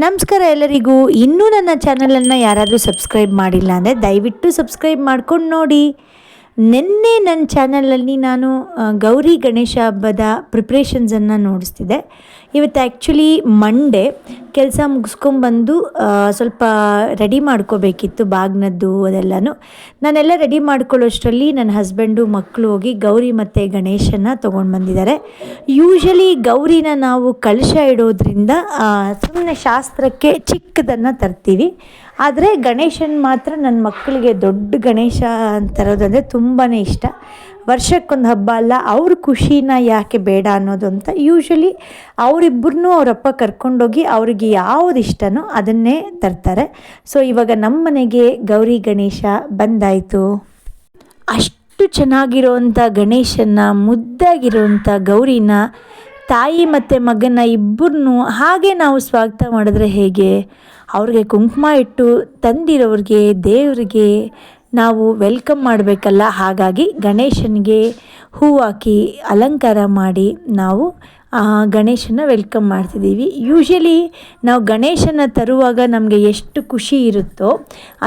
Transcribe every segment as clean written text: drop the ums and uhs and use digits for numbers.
ನಮಸ್ಕಾರ ಎಲ್ಲರಿಗೂ. ಇನ್ನೂ ನನ್ನ ಚಾನಲನ್ನು ಯಾರಾದರೂ ಸಬ್ಸ್ಕ್ರೈಬ್ ಮಾಡಿಲ್ಲ ಅಂದರೆ ದಯವಿಟ್ಟು ಸಬ್ಸ್ಕ್ರೈಬ್ ಮಾಡ್ಕೊಂಡು ನೋಡಿ. ನಿನ್ನೆ ನನ್ನ ಚಾನಲಲ್ಲಿ ನಾನು ಗೌರಿ ಗಣೇಶ ಹಬ್ಬದ ಪ್ರಿಪ್ರೇಷನ್ಸನ್ನು ನೋಡಿಸ್ತಿದ್ದೆ. ಇವತ್ತು ಆ್ಯಕ್ಚುಲಿ ಮಂಡೇ ಕೆಲಸ ಮುಗಿಸ್ಕೊಂಬಂದು ಸ್ವಲ್ಪ ರೆಡಿ ಮಾಡ್ಕೋಬೇಕಿತ್ತು ಬಾಗ್ನದ್ದು ಅದೆಲ್ಲನೂ. ನಾನೆಲ್ಲ ರೆಡಿ ಮಾಡ್ಕೊಳ್ಳೋಷ್ಟರಲ್ಲಿ ನನ್ನ ಹಸ್ಬೆಂಡು ಮಕ್ಕಳು ಹೋಗಿ ಗೌರಿ ಮತ್ತು ಗಣೇಶನ ತೊಗೊಂಡು ಬಂದಿದ್ದಾರೆ. ಯೂಶಲಿ ಗೌರಿನ ನಾವು ಕಲಶ ಇಡೋದ್ರಿಂದ ಸುಮ್ಮನೆ ಶಾಸ್ತ್ರಕ್ಕೆ ಚಿಕ್ಕದನ್ನು ತರ್ತೀವಿ. ಆದರೆ ಗಣೇಶನ ಮಾತ್ರ ನನ್ನ ಮಕ್ಕಳಿಗೆ ದೊಡ್ಡ ಗಣೇಶ ತರೋದಂದರೆ ತುಂಬಾ ಇಷ್ಟ. ವರ್ಷಕ್ಕೊಂದು ಹಬ್ಬ ಅಲ್ಲ, ಅವ್ರ ಖುಷಿನ ಯಾಕೆ ಬೇಡ ಅನ್ನೋದು ಅಂತ ಯೂಶಲಿ ಅವರಿಬ್ಬರನ್ನೂ ಅವರಪ್ಪ ಕರ್ಕೊಂಡೋಗಿ ಅವ್ರಿಗೆ ಯಾವುದು ಇಷ್ಟನೋ ಅದನ್ನೇ ತರ್ತಾರೆ. ಸೊ ಇವಾಗ ನಮ್ಮ ಮನೆಗೆ ಗೌರಿ ಗಣೇಶ ಬಂದಾಯಿತು. ಅಷ್ಟು ಚೆನ್ನಾಗಿರೋವಂಥ ಗಣೇಶನ, ಮುದ್ದಾಗಿರೋವಂಥ ಗೌರಿನ, ತಾಯಿ ಮತ್ತು ಮಗನ ಇಬ್ಬರನ್ನೂ ಹಾಗೆ ನಾವು ಸ್ವಾಗತ ಮಾಡಿದ್ರೆ ಹೇಗೆ? ಅವ್ರಿಗೆ ಕುಂಕುಮ ಇಟ್ಟು ತಂದಿರೋರಿಗೆ, ದೇವರಿಗೆ ನಾವು ವೆಲ್ಕಮ್ ಮಾಡಬೇಕಲ್ಲ. ಹಾಗಾಗಿ ಗಣೇಶನಿಗೆ ಹೂವು ಹಾಕಿ ಅಲಂಕಾರ ಮಾಡಿ ನಾವು ಗಣೇಶನ ವೆಲ್ಕಮ್ ಮಾಡ್ತಿದ್ದೀವಿ. ಯೂಶಲಿ ನಾವು ಗಣೇಶನ ತರುವಾಗ ನಮಗೆ ಎಷ್ಟು ಖುಷಿ ಇರುತ್ತೋ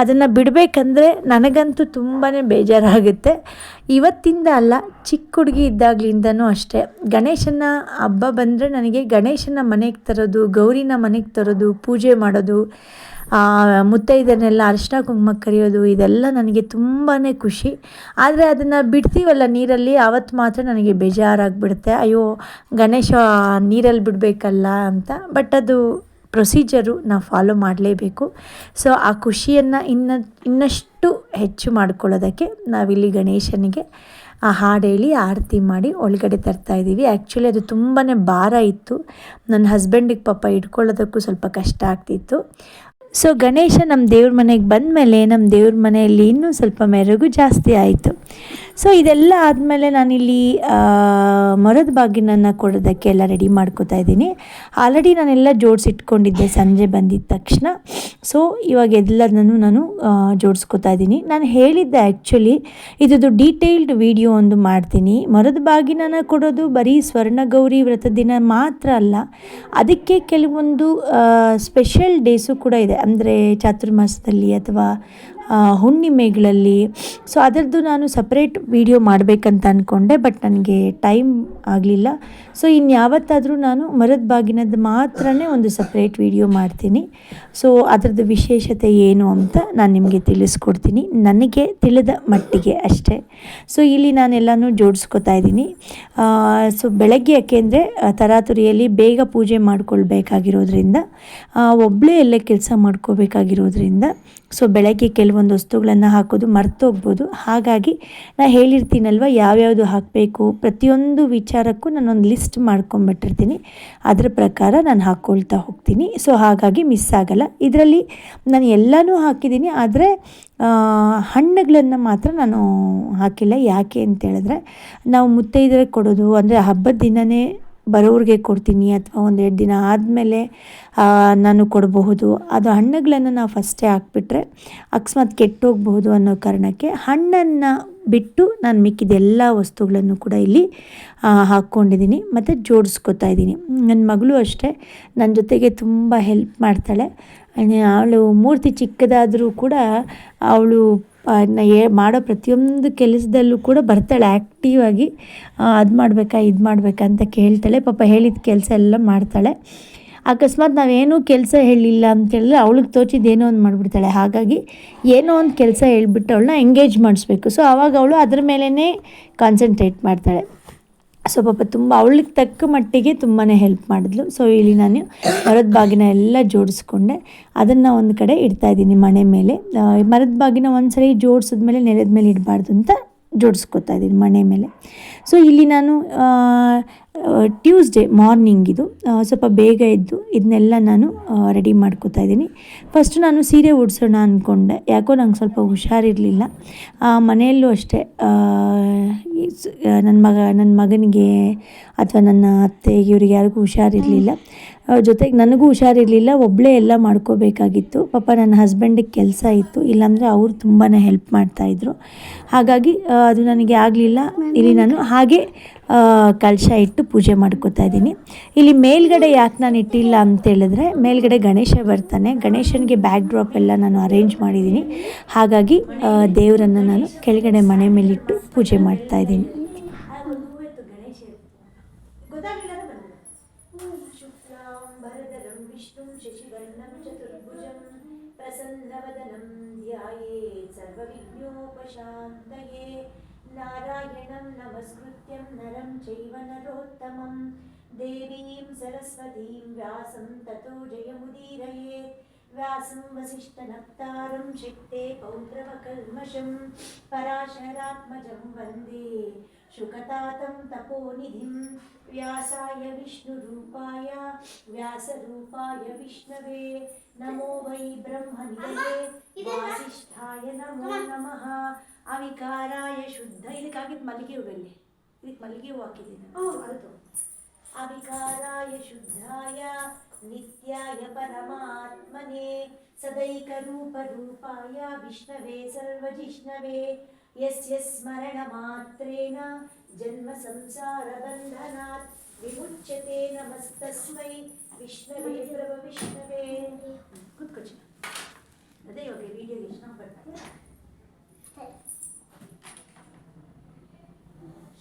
ಅದನ್ನು ಬಿಡಬೇಕಂದ್ರೆ ನನಗಂತೂ ತುಂಬಾ ಬೇಜಾರಾಗುತ್ತೆ. ಇವತ್ತಿಂದ ಅಲ್ಲ, ಚಿಕ್ಕ ಹುಡುಗಿ ಇದ್ದಾಗಲಿಂದನೂ ಅಷ್ಟೇ. ಗಣೇಶನ ಹಬ್ಬ ಬಂದರೆ ನನಗೆ ಗಣೇಶನ ಮನೆಗೆ ತರೋದು, ಗೌರಿನ ಮನೆಗೆ ತರೋದು, ಪೂಜೆ ಮಾಡೋದು, ಮುತ್ತೈದೆಯನ್ನೆಲ್ಲ ಅರಿಶಿನ ಕುಂಕುಮಕ್ಕೆ ಕರೆಯೋದು, ಇದೆಲ್ಲ ನನಗೆ ತುಂಬಾ ಖುಷಿ. ಆದರೆ ಅದನ್ನು ಬಿಡ್ತೀವಲ್ಲ ನೀರಲ್ಲಿ, ಆವತ್ತು ಮಾತ್ರ ನನಗೆ ಬೇಜಾರಾಗಿಬಿಡುತ್ತೆ. ಅಯ್ಯೋ ಗಣೇಶ ನೀರಲ್ಲಿ ಬಿಡಬೇಕಲ್ಲ ಅಂತ. ಬಟ್ ಅದು ಪ್ರೊಸೀಜರು, ನಾವು ಫಾಲೋ ಮಾಡಲೇಬೇಕು. ಸೊ ಆ ಖುಷಿಯನ್ನು ಇನ್ನಷ್ಟು ಹೆಚ್ಚು ಮಾಡ್ಕೊಳ್ಳೋದಕ್ಕೆ ನಾವಿಲ್ಲಿ ಗಣೇಶನಿಗೆ ಹಾಡು ಹೇಳಿ ಆರತಿ ಮಾಡಿ ಒಳಗಡೆ ತರ್ತಾಯಿದ್ದೀವಿ. ಆ್ಯಕ್ಚುಲಿ ಅದು ತುಂಬಾ ಭಾರ ಇತ್ತು. ನನ್ನ ಹಸ್ಬೆಂಡಿಗೆ ಪಾಪ ಇಟ್ಕೊಳ್ಳೋದಕ್ಕೂ ಸ್ವಲ್ಪ ಕಷ್ಟ ಆಗ್ತಿತ್ತು. ಸೊ ಗಣೇಶ ನಮ್ಮ ದೇವ್ರ ಮನೆಗೆ ಬಂದಮೇಲೆ ನಮ್ಮ ದೇವ್ರ ಮನೆಯಲ್ಲಿ ಇನ್ನೂ ಸ್ವಲ್ಪ ಮೆರುಗು ಜಾಸ್ತಿ ಆಯಿತು. ಸೊ ಇದೆಲ್ಲ ಆದಮೇಲೆ ನಾನಿಲ್ಲಿ ಮರದ ಬಾಗಿನನ್ನು ಕೊಡೋದಕ್ಕೆ ಎಲ್ಲ ರೆಡಿ ಮಾಡ್ಕೋತಾ ಇದ್ದೀನಿ. ಆಲ್ರೆಡಿ ನಾನೆಲ್ಲ ಜೋಡಿಸಿಟ್ಕೊಂಡಿದ್ದೆ ಸಂಜೆ ಬಂದಿದ್ದ ತಕ್ಷಣ. ಸೊ ಇವಾಗ ಎಲ್ಲದನ್ನು ನಾನು ಜೋಡಿಸ್ಕೋತಾ ಇದ್ದೀನಿ. ನಾನು ಹೇಳಿದ್ದೆ ಆ್ಯಕ್ಚುಲಿ ಇದ್ದು ಡೀಟೇಲ್ಡ್ ವಿಡಿಯೋ ಒಂದು ಮಾಡ್ತೀನಿ. ಮರದ ಬಾಗಿನನ್ನು ಕೊಡೋದು ಬರೀ ಸ್ವರ್ಣಗೌರಿ ವ್ರತದ ದಿನ ಮಾತ್ರ ಅಲ್ಲ, ಅದಕ್ಕೆ ಕೆಲವೊಂದು ಸ್ಪೆಷಲ್ ಡೇಸು ಕೂಡ ಇದೆ. ಅಂದರೆ ಚಾತುರ್ಮಾಸದಲ್ಲಿ ಅಥವಾ ಹುಣ್ಣಿಮೆಗಳಲ್ಲಿ. ಸೊ ಅದರದ್ದು ನಾನು ಸಪ್ರೇಟ್ ವಿಡಿಯೋ ಮಾಡಬೇಕಂತ ಅಂದ್ಕೊಂಡೆ, ಬಟ್ ನನಗೆ ಟೈಮ್ ಆಗಲಿಲ್ಲ. ಸೊ ಇನ್ಯಾವತ್ತಾದರೂ ನಾನು ಮರದ ಬಾಗಿನದ್ದು ಮಾತ್ರ ಒಂದು ಸಪ್ರೇಟ್ ವಿಡಿಯೋ ಮಾಡ್ತೀನಿ. ಸೊ ಅದರದ್ದು ವಿಶೇಷತೆ ಏನು ಅಂತ ನಾನು ನಿಮಗೆ ತಿಳಿಸ್ಕೊಡ್ತೀನಿ, ನನಗೆ ತಿಳಿದ ಮಟ್ಟಿಗೆ ಅಷ್ಟೇ. ಸೊ ಇಲ್ಲಿ ನಾನೆಲ್ಲನೂ ಜೋಡಿಸ್ಕೊತಾ ಇದ್ದೀನಿ. ಸೊ ಬೆಳಗ್ಗೆ ಯಾಕೆಂದರೆ ತರಾತುರಿಯಲ್ಲಿ ಬೇಗ ಪೂಜೆ ಮಾಡ್ಕೊಳ್ಬೇಕಾಗಿರೋದ್ರಿಂದ, ಒಬ್ಬಳೇ ಎಲ್ಲ ಕೆಲಸ ಮಾಡ್ಕೋಬೇಕಾಗಿರೋದ್ರಿಂದ, ಸೊ ಬೆಳಗ್ಗೆ ಕೆಲವೊಂದು ವಸ್ತುಗಳನ್ನು ಹಾಕೋದು ಮರ್ತೋಗ್ಬೋದು. ಹಾಗಾಗಿ ನಾನು ಹೇಳಿರ್ತೀನಲ್ವ ಯಾವ್ಯಾವುದು ಹಾಕಬೇಕು, ಪ್ರತಿಯೊಂದು ವಿಚಾರಕ್ಕೂ ನಾನೊಂದು ಲಿಸ್ಟ್ ಮಾಡ್ಕೊಂಬಿಟ್ಟಿರ್ತೀನಿ. ಅದರ ಪ್ರಕಾರ ನಾನು ಹಾಕ್ಕೊಳ್ತಾ ಹೋಗ್ತೀನಿ. ಸೊ ಹಾಗಾಗಿ ಮಿಸ್ ಆಗಲ್ಲ. ಇದರಲ್ಲಿ ನಾನು ಎಲ್ಲನೂ ಹಾಕಿದ್ದೀನಿ, ಆದರೆ ಹಣ್ಣುಗಳನ್ನು ಮಾತ್ರ ನಾನು ಹಾಕಿಲ್ಲ. ಯಾಕೆ ಅಂತೇಳಿದ್ರೆ, ನಾವು ಮುತ್ತೈದೆರಿಗೆ ಕೊಡೋದು ಅಂದರೆ ಹಬ್ಬದ ದಿನವೇ ಬರೋರಿಗೆ ಕೊಡ್ತೀನಿ ಅಥವಾ ಒಂದೆರಡು ದಿನ ಆದಮೇಲೆ ನಾನು ಕೊಡಬಹುದು. ಅದು ಹಣ್ಣುಗಳನ್ನು ನಾವು ಫಸ್ಟೇ ಹಾಕ್ಬಿಟ್ರೆ ಅಕಸ್ಮಾತ್ ಕೆಟ್ಟೋಗ್ಬಹುದು ಅನ್ನೋ ಕಾರಣಕ್ಕೆ ಹಣ್ಣನ್ನು ಬಿಟ್ಟು ನಾನು ಮಿಕ್ಕಿದ ಎಲ್ಲ ವಸ್ತುಗಳನ್ನು ಕೂಡ ಇಲ್ಲಿ ಹಾಕ್ಕೊಂಡಿದ್ದೀನಿ ಮತ್ತು ಜೋಡಿಸ್ಕೊತಾ ಇದ್ದೀನಿ. ನನ್ನ ಮಗಳು ಅಷ್ಟೇ ನನ್ನ ಜೊತೆಗೆ ತುಂಬ ಹೆಲ್ಪ್ ಮಾಡ್ತಾಳೆ. ಅವಳು ಮೂರ್ತಿ ಚಿಕ್ಕದಾದರೂ ಕೂಡ ಅವಳು ಮಾಡೋ ಪ್ರತಿಯೊಂದು ಕೆಲಸದಲ್ಲೂ ಕೂಡ ಬರ್ತಾಳೆ ಆ್ಯಕ್ಟಿವ್ ಆಗಿ. ಅದು ಮಾಡಬೇಕಾ ಇದು ಮಾಡಬೇಕಾ ಅಂತ ಕೇಳ್ತಾಳೆ. ಪಾಪ ಹೇಳಿದ ಕೆಲಸ ಎಲ್ಲ ಮಾಡ್ತಾಳೆ. ಅಕಸ್ಮಾತ್ ನಾವೇನೂ ಕೆಲಸ ಹೇಳಿಲ್ಲ ಅಂತೇಳಿದ್ರೆ ಅವಳಿಗೆ ತೋಚಿದ್ದು ಏನೋ ಒಂದು ಮಾಡಿಬಿಡ್ತಾಳೆ. ಹಾಗಾಗಿ ಏನೋ ಒಂದು ಕೆಲಸ ಹೇಳ್ಬಿಟ್ಟು ಅವಳನ್ನ ಎಂಗೇಜ್ ಮಾಡಿಸ್ಬೇಕು. ಸೊ ಆವಾಗ ಅವಳು ಅದ್ರ ಮೇಲೇ ಕಾನ್ಸಂಟ್ರೇಟ್ ಮಾಡ್ತಾಳೆ. ಸೊ ಪಾಪ ತುಂಬ ಅವಳಿಗೆ ತಕ್ಕ ಮಟ್ಟಿಗೆ ತುಂಬಾ ಹೆಲ್ಪ್ ಮಾಡಿದ್ಲು. ಸೊ ಇಲ್ಲಿ ನಾನು ಮರದ ಬಾಗಿನ ಎಲ್ಲ ಜೋಡಿಸ್ಕೊಂಡೆ, ಅದನ್ನು ಒಂದು ಕಡೆ ಇಡ್ತಾಯಿದ್ದೀನಿ ಮನೆ ಮೇಲೆ. ಮರದ ಬಾಗಿನ ಒಂದು ಸರಿ ಜೋಡಿಸಿದ್ಮೇಲೆ ನೆಲದ ಮೇಲೆ ಇಡಬಾರ್ದು ಅಂತ ಜೋಡಿಸ್ಕೊತಾ ಇದ್ದೀನಿ ಮನೆ ಮೇಲೆ. ಸೊ ಇಲ್ಲಿ ನಾನು ಟ್ಯೂಸ್ಡೇ ಮಾರ್ನಿಂಗ್ ಇದು ಸ್ವಲ್ಪ ಬೇಗ ಎದ್ದು ಇದನ್ನೆಲ್ಲ ನಾನು ರೆಡಿ ಮಾಡ್ಕೋತಾ ಇದ್ದೀನಿ. ಫಸ್ಟು ನಾನು ಸೀರೆ ಉಡ್ಸೋಣ ಅಂದ್ಕೊಂಡೆ, ಯಾಕೋ ನಂಗೆ ಸ್ವಲ್ಪ ಹುಷಾರಿರಲಿಲ್ಲ. ಮನೆಯಲ್ಲೂ ಅಷ್ಟೇ ನನ್ನ ಮಗನಿಗೆ ಅಥವಾ ನನ್ನ ಅತ್ತೆಗೆ ಇವರಿಗೆ ಯಾರಿಗೂ ಹುಷಾರಿರಲಿಲ್ಲ. ಜೊತೆಗೆ ನನಗೂ ಹುಷಾರಿರಲಿಲ್ಲ, ಒಬ್ಬಳೇ ಎಲ್ಲ ಮಾಡ್ಕೋಬೇಕಾಗಿತ್ತು. ಪಾಪ ನನ್ನ ಹಸ್ಬೆಂಡಿಗೆ ಕೆಲಸ ಇತ್ತು, ಇಲ್ಲಾಂದರೆ ಅವರು ತುಂಬಾ ಹೆಲ್ಪ್ ಮಾಡ್ತಾಯಿದ್ರು. ಹಾಗಾಗಿ ಅದು ನನಗೆ ಆಗಲಿಲ್ಲ. ಇಲ್ಲಿ ನಾನು ಹಾಗೆ ಕಲಶ ಇಟ್ಟು ಪೂಜೆ ಮಾಡ್ಕೋತಾ ಇದ್ದೀನಿ. ಇಲ್ಲಿ ಮೇಲ್ಗಡೆ ಯಾಕೆ ನಾನು ಇಟ್ಟಿಲ್ಲ ಅಂತೇಳಿದ್ರೆ, ಮೇಲ್ಗಡೆ ಗಣೇಶ ಬರ್ತಾನೆ, ಗಣೇಶನಿಗೆ ಬ್ಯಾಕ್ ಡ್ರಾಪ್ ಎಲ್ಲ ನಾನು ಅರೇಂಜ್ ಮಾಡಿದ್ದೀನಿ. ಹಾಗಾಗಿ ದೇವರನ್ನು ನಾನು ಕೆಳಗಡೆ ಮನೆ ಮೇಲಿಟ್ಟು ಪೂಜೆ ಮಾಡ್ತಾ ಇದ್ದೀನಿ. ನಾರಾಯಣಂ ನಮಸ್ಕೃತ್ಯಂ ನರಂ ಚೈವ ನರೋತ್ತಮಂ ದೇವೀಂ ಸರಸ್ವತೀಂ ವ್ಯಾಸಂ ತತೋ ಜಯಮುದೀರಯೇತ್. ವ್ಯಾಸಂ ವಸಿಷ್ಠನಪ್ತಾರಂ ಶಕ್ತೆ ಪೌತ್ರವಕಲ್ಮಷಂ ಪರಾಶರಾತ್ಮಜಂ ವಂದೇ ಶುಕತಾತಂ ತಪೋನಿಧಿಂ. ವ್ಯಾಸಾಯ ವಿಷ್ಣುರೂಪಾಯ ವ್ಯಾಸರೂಪಾಯ ವಿಷ್ಣವೇ ನಮೋ ವೈ ಬ್ರಹ್ಮನಿಧಯೇ ವಾಸಿಷ್ಠಾಯ ನಮೋ ನಮಃ. ಅವಿಕಾರಾಯ ಶುದ್ಧ, ಇದಕ್ಕಾಗಿದ್ದು ಮಲ್ಲಿಗೆ ಹೂವಲ್ಲಿ, ಇದಕ್ಕೆ ಮಲ್ಲಿಗೆ ಹೂವು ಹಾಕಿದ್ದೀನಿ. ಅವಿಕಾರಾಯ ಶುದ್ಧಾಯ ನಿತ್ಯಾಯ ಪರಮಾತ್ಮನೇ ಸದೈಕ ರೂಪ ರೂಪಾಯ ವಿಷ್ಣವೇ ಸರ್ವಜಿಷ್ಣವೇ ಯಸ್ಯ ಸ್ಮರಣ ಮಾತ್ರೇಣ ಜನ್ಮ ಸಂಸಾರ ಬಂಧನಾತ್ ವಿಮುಚ್ಯತೆ. ನಮಸ್ತಸ್ಮೈ ವಿಷ್ಣವೇ ಪ್ರಭ ವಿಷ್ಣವೇ. ಕೂತ್ಕೊಚ್ಚ, ಅದೇ ಇವಾಗ ವಿಡಿಯೋ ಎಷ್ಟು ಬರ್ತಾರೆ.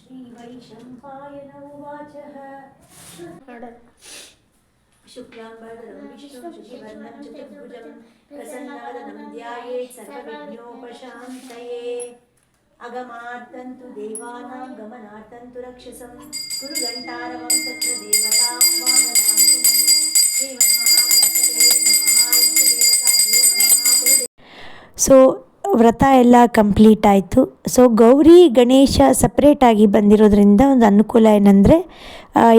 ಶ್ರೀ ವೈಶಂಪಾಯನ ಉವಾಚಃ ಶುಕ್ಲಾಂಬರಧರಂ ವಿಷ್ಣುಂ ಶಶಿವರ್ಣಂ ಚತುರ್ಭುಜಂ ಪ್ರಸನ್ನವದನಂ ಧ್ಯಾಯೇತ್ ಸರ್ವವಿಘ್ನೋಪಶಾಂತಯೇ. ಅಗಮಾರ್ಥಂತು ದೇವಾನಾಂ ಗಮನಾರ್ಥಂತು ರಕ್ಷಸಂ ಕುರು ಗಂಟಾರವಂ ತತ್ರ ದೇವತಾಹ್ವಾನನಾಂತಿನಂ. ಶ್ರೀಮನ್ಮಹಾಗಣಪತಯೇ ನಮಃ. ಇಷ್ಟದೇವತಾಭ್ಯೋ ನಮಃ. ಸೊ ವ್ರತ ಎಲ್ಲ ಕಂಪ್ಲೀಟ್ ಆಯಿತು. ಸೊ ಗೌರಿ ಗಣೇಶ ಸಪ್ರೇಟಾಗಿ ಬಂದಿರೋದ್ರಿಂದ ಒಂದು ಅನುಕೂಲ ಏನಂದರೆ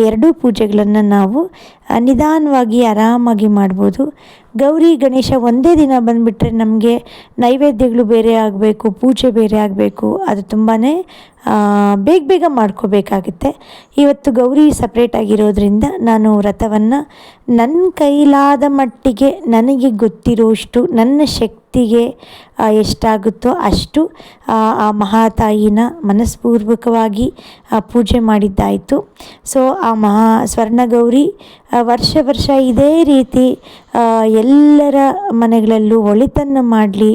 ಎರಡೂ ಪೂಜೆಗಳನ್ನು ನಾವು ನಿಧಾನವಾಗಿ ಆರಾಮಾಗಿ ಮಾಡ್ಬೋದು. ಗೌರಿ ಗಣೇಶ ಒಂದೇ ದಿನ ಬಂದುಬಿಟ್ರೆ ನಮಗೆ ನೈವೇದ್ಯಗಳು ಬೇರೆ ಆಗಬೇಕು, ಪೂಜೆ ಬೇರೆ ಆಗಬೇಕು, ಅದು ತುಂಬಾ ಬೇಗ ಬೇಗ ಮಾಡ್ಕೋಬೇಕಾಗುತ್ತೆ. ಇವತ್ತು ಗೌರಿ ಸಪ್ರೇಟ್ ಆಗಿರೋದ್ರಿಂದ ನಾನು ವ್ರತವನ್ನು ನನ್ನ ಕೈಲಾದ ಮಟ್ಟಿಗೆ ನನಗೆ ಗೊತ್ತಿರೋಷ್ಟು ನನ್ನ ಶಕ್ತಿಗೆ ಎಷ್ಟಾಗುತ್ತೋ ಅಷ್ಟು ಆ ಮಹಾತಾಯಿನ ಮನಸ್ಪೂರ್ವಕವಾಗಿ ಪೂಜೆ ಮಾಡಿದ್ದಾಯಿತು. ಸೊ ಆ ಸ್ವರ್ಣಗೌರಿ ವರ್ಷ ವರ್ಷ ಇದೇ ರೀತಿ ಎಲ್ಲರ ಮನೆಗಳಲ್ಲೂ ಒಳಿತನ್ನು ಮಾಡಲಿ,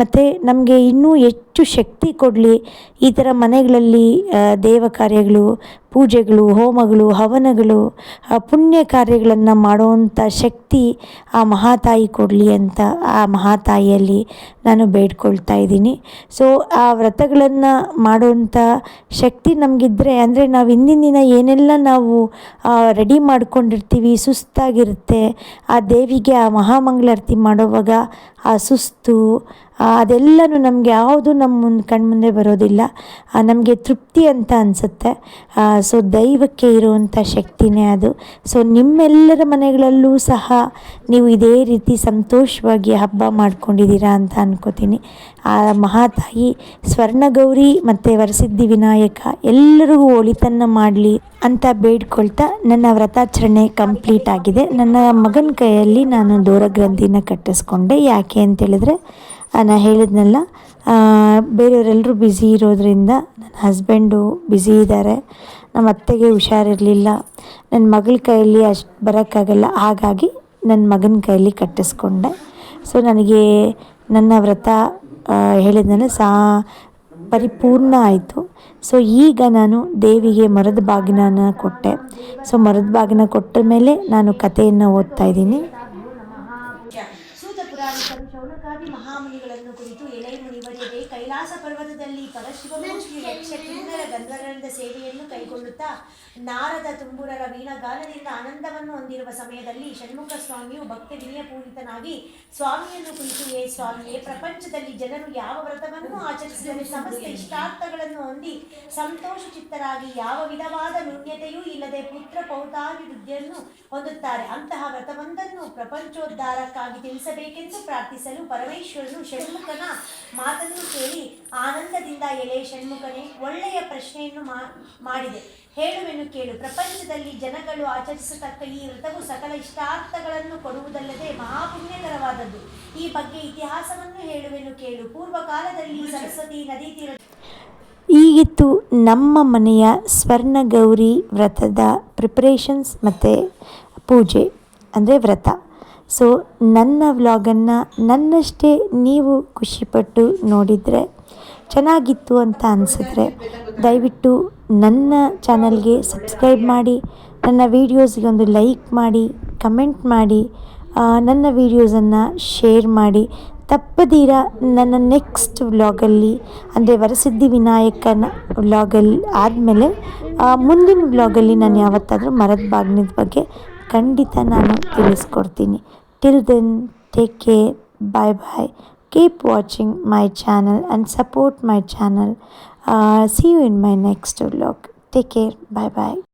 ಮತ್ತು ನಮಗೆ ಇನ್ನೂ ಹೆಚ್ಚು ಶಕ್ತಿ ಕೊಡಲಿ. ಈ ಥರ ಮನೆಗಳಲ್ಲಿ ದೇವ ಕಾರ್ಯಗಳು, ಪೂಜೆಗಳು, ಹೋಮಗಳು, ಹವನಗಳು, ಪುಣ್ಯ ಕಾರ್ಯಗಳನ್ನು ಮಾಡುವಂಥ ಶಕ್ತಿ ಆ ಮಹಾತಾಯಿ ಕೊಡಲಿ ಅಂತ ಆ ಮಹಾತಾಯಿಯಲ್ಲಿ ನಾನು ಬೇಡ್ಕೊಳ್ತಾ ಇದ್ದೀನಿ. ಸೊ ಆ ವ್ರತಗಳನ್ನು ಮಾಡುವಂಥ ಶಕ್ತಿ ನಮಗಿದ್ರೆ, ಅಂದರೆ ನಾವು ಹಿಂದಿನ ದಿನ ಏನೆಲ್ಲ ನಾವು ರೆಡಿ ಮಾಡ್ಕೊಂಡಿರ್ತೀವಿ, ಸುಸ್ತಾಗಿರುತ್ತೆ, ಆ ದೇವಿಗೆ ಆ ಮಹಾಮಂಗಳಾರತಿ ಮಾಡುವಾಗ ಆ ಸುಸ್ತು ಅದೆಲ್ಲನೂ ನಮಗೆ ಯಾವುದು ನಮ್ಮ ಕಣ್ಮುಂದೆ ಬರೋದಿಲ್ಲ. ನಮಗೆ ತೃಪ್ತಿ ಅಂತ ಅನಿಸುತ್ತೆ. ಸೊ ದೈವಕ್ಕೆ ಇರುವಂಥ ಶಕ್ತಿನೇ ಅದು. ಸೊ ನಿಮ್ಮೆಲ್ಲರ ಮನೆಗಳಲ್ಲೂ ಸಹ ನೀವು ಇದೇ ರೀತಿ ಸಂತೋಷವಾಗಿ ಹಬ್ಬ ಮಾಡ್ಕೊಂಡಿದ್ದೀರಾ ಅಂತ ಅನ್ಕೋತೀನಿ. ಆ ಮಹಾತಾಯಿ ಸ್ವರ್ಣಗೌರಿ ಮತ್ತು ವರಸಿದ್ಧಿ ವಿನಾಯಕ ಎಲ್ಲರಿಗೂ ಒಳಿತನ್ನು ಮಾಡಲಿ ಅಂತ ಬೇಡ್ಕೊಳ್ತಾ ನನ್ನ ವ್ರತಾಚರಣೆ ಕಂಪ್ಲೀಟ್ ಆಗಿದೆ. ನನ್ನ ಮಗನ ಕೈಯಲ್ಲಿ ನಾನು ದೂರಗ್ರಂಥಿನ ಕಟ್ಟಿಸ್ಕೊಂಡೆ. ಯಾಕೆ ಅಂತೇಳಿದ್ರೆ ನಾನು ಹೇಳಿದ್ನಲ್ಲ, ಬೇರೆಯವರೆಲ್ಲರೂ ಬ್ಯುಸಿ ಇರೋದ್ರಿಂದ ನನ್ನ ಹಸ್ಬೆಂಡು ಬ್ಯುಸಿ ಇದ್ದಾರೆ, ನಮ್ಮ ಅತ್ತೆಗೆ ಹುಷಾರಿರಲಿಲ್ಲ, ನನ್ನ ಮಗಳ ಕೈಯಲ್ಲಿ ಅಷ್ಟು ಬರೋಕ್ಕಾಗಲ್ಲ, ಹಾಗಾಗಿ ನನ್ನ ಮಗನ ಕೈಯಲ್ಲಿ ಕಟ್ಟಿಸ್ಕೊಂಡೆ. ಸೊ ನನಗೆ ನನ್ನ ವ್ರತ ಹೇಳಿದ್ನಲ್ಲ ಪರಿಪೂರ್ಣ ಆಯಿತು. ಸೊ ಈಗ ನಾನು ದೇವಿಗೆ ಮರದ ಬಾಗಿನ ಕೊಟ್ಟೆ. ಸೊ ಮರದ ಬಾಗಿನ ಕೊಟ್ಟ ಮೇಲೆ ನಾನು ಕಥೆಯನ್ನು ಓದ್ತಾ ಇದ್ದೀನಿ. ಶೌನಕಾದಿ ಮಹಾಮುನಿಗಳನ್ನು ಕುರಿತು ಎಲೈ ಮುನಿವರಿಯದೆ ಕೈಲಾಸ ಪರ್ವತದಲ್ಲಿ ಪರಶಿವನು ಶ್ರೀ ಯಕ್ಷ ಕಿನ್ನರ ಗಂಧರ್ವರಿಂದ ಸೇವೆಯನ್ನು ಕೈಗೊಳ್ಳುತ್ತಾ ನಾರದ ತುಂಬುರರ ವೀಣಗಾನದಿಂದ ಆನಂದವನ್ನು ಹೊಂದಿರುವ ಸಮಯದಲ್ಲಿ ಷಣ್ಮುಖ ಸ್ವಾಮಿಯು ಭಕ್ತಿ ವಿನಯಪೂರಿತನಾಗಿ ಸ್ವಾಮಿಯನ್ನು ಕುರಿತು, ಏ ಸ್ವಾಮಿಯೇ, ಪ್ರಪಂಚದಲ್ಲಿ ಜನರು ಯಾವ ವ್ರತವನ್ನು ಆಚರಿಸಿದರೆ ಸಮಸ್ತ ಇಷ್ಟಾರ್ಥಗಳನ್ನು ಹೊಂದಿ ಸಂತೋಷ ಚಿತ್ತರಾಗಿ ಯಾವ ವಿಧವಾದ ನ್ಯೂನ್ಯತೆಯೂ ಇಲ್ಲದೆ ಪುತ್ರ ಪೌತಾಭಿವೃದ್ಧಿಯನ್ನು ಹೊಂದುತ್ತಾರೆ, ಅಂತಹ ವ್ರತವೊಂದನ್ನು ಪ್ರಪಂಚೋದ್ಧಾರಕ್ಕಾಗಿ ತಿಳಿಸಬೇಕೆಂದು ಪ್ರಾರ್ಥಿಸಲು ಪರಮೇಶ್ವರನು ಷಣ್ಮುಖನ ಮಾತನ್ನು ಕೇಳಿ ಆನಂದದಿಂದ, ಎಲೆ ಷಣ್ಮುಖನೇ, ಒಳ್ಳೆಯ ಪ್ರಶ್ನೆಯನ್ನು ಮಾಡಿದೆ, ಹೇಳುವೆನು ಕೇಳು. ಪ್ರಪಂಚದಲ್ಲಿ ಜನಗಳು ಆಚರಿಸತಕ್ಕ ಈ ವ್ರತವು ಸಕಲ ಇಷ್ಟಾರ್ಥಗಳನ್ನು ಕೊಡುವುದಲ್ಲದೆ ಮಹಾಪುಣ್ಯಕರವಾದದ್ದು. ಈ ಬಗ್ಗೆ ಇತಿಹಾಸವನ್ನು ಹೇಳುವೆನು ಕೇಳು. ಪೂರ್ವ ಕಾಲದಲ್ಲಿ ಸರಸ್ವತಿ ನದಿ ತೀರ ಈಗಿತ್ತು ನಮ್ಮ ಮನೆಯ ಸ್ವರ್ಣಗೌರಿ ವ್ರತದ ಪ್ರಿಪ್ರೇಷನ್ಸ್ ಮತ್ತು ಪೂಜೆ ಅಂದರೆ ವ್ರತ. ಸೊ ನನ್ನ ವ್ಲಾಗನ್ನು ನನ್ನಷ್ಟೇ ನೀವು ಖುಷಿಪಟ್ಟು ನೋಡಿದರೆ, ಚೆನ್ನಾಗಿತ್ತು ಅಂತ ಅನಿಸಿದ್ರೆ ದಯವಿಟ್ಟು ನನ್ನ ಚಾನಲ್ಗೆ ಸಬ್ಸ್ಕ್ರೈಬ್ ಮಾಡಿ, ನನ್ನ ವೀಡಿಯೋಸ್ಗೆ ಒಂದು ಲೈಕ್ ಮಾಡಿ, ಕಮೆಂಟ್ ಮಾಡಿ, ನನ್ನ ವೀಡಿಯೋಸನ್ನು ಶೇರ್ ಮಾಡಿ. ತಪ್ಪದೀರ ನನ್ನ ನೆಕ್ಸ್ಟ್ ವ್ಲಾಗಲ್ಲಿ ಅಂದರೆ ವರಸಿದ್ಧಿ ವಿನಾಯಕನ ವ್ಲಾಗಲ್ಲಿ ಆದಮೇಲೆ ಮುಂದಿನ ವ್ಲಾಗಲ್ಲಿ ನಾನು ಯಾವತ್ತಾದರೂ ಮರದ ಬಾಗಿನದ ಬಗ್ಗೆ ಖಂಡಿತ ನಾನು ತಿಳಿಸ್ಕೊಡ್ತೀನಿ. Till then, take care, bye bye. Keep watching my channel and support my channel. See you in my next vlog. Take care. Bye bye.